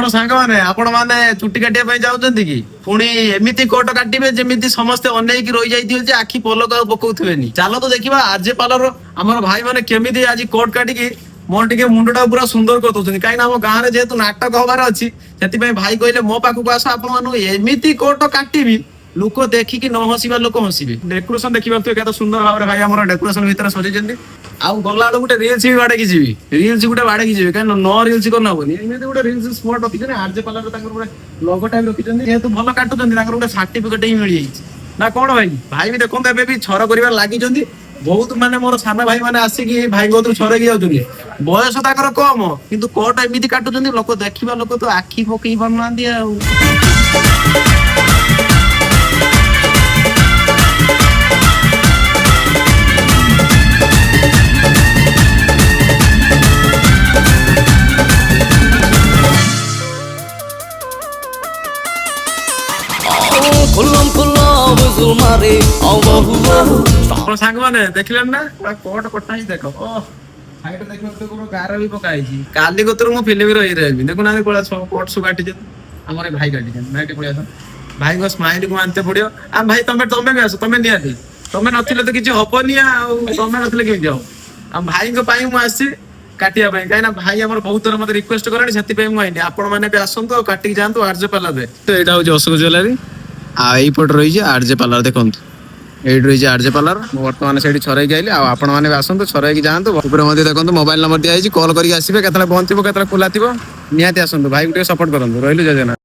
कौन सांग मैंने आपण मैंने चुट्टी काटिया जाऊँगी कि पुणी एमती कोट काटे जमी समस्ते अनेक रही जाइए आखि पलक पकाउे चलो तो देखा आरजे पार्लर आम भाई मैंने केमी आज कोट काटिकी मोर टे मुंडा पूरा सुंदर कर दौरान कहीं आम गाँव में जेहतु नाटक हबार अच्छी से भाई कहले मो पाखक आस आपमती कोट काटि लोक देखिकी न हसवा लोक हसबे डेकोरेशन देखिए सुंदर भाव भाई आम डेकोरेशन भर सजाई आउ गला गोटे रिल्स भी बाड़े जी रिल्स गोटे बाड़े जी कहीं न रिल्स कर गोटे रिल्स स्पॉट रखी आरजे पार्लर लोगो टाइप रखी जेहतु भल काटुच्च गोटे सर्टिफिकेट ही मिल जाइए ना कौन भाई भाई भी देखो एबे भी छर कर लगी बहुत माने मोर साना भाई माने आसिकी भाई को छरकी जाऊँगी बयस ताकर कम किंतु कोट एमती काटुच्च लोक देखा लोक तो आखि पकई पार सांग मैंने देखल ना कोट कटा ही देख गार भी पकाई काली कतरू मो फिल्म रही रही देखुना कोट सब काटी आम भाई काटी भाई पड़े भाई को स्माइल को मानते पड़ो आ भाई तुम तुम भी आस तुम निहाती तुम नथिले तो किसी हबनी तुम नथिले केमी जाओ आ भाई मुझे काटिया कहीं भाई आम बहुत थर मत रिक्वेस्ट करें से मुझे आपण मैंने भी आसतु काटिक जातु आरजे पार्लर तो यहाँ हूँ अशोक ज्वेलरी आईपट रही है आरजे पार्लर देखो ये रही आरजे पार्लर बर्तमान से छरई आइली आपण मैंने भी आसतु छरई जातु देखो मोबाइल नंबर दिखाई कल करके आसवे के बंद थो के खुला थो निहाती आसतु भाई को सपोर्ट करूँ रही जय जगन्नाथ।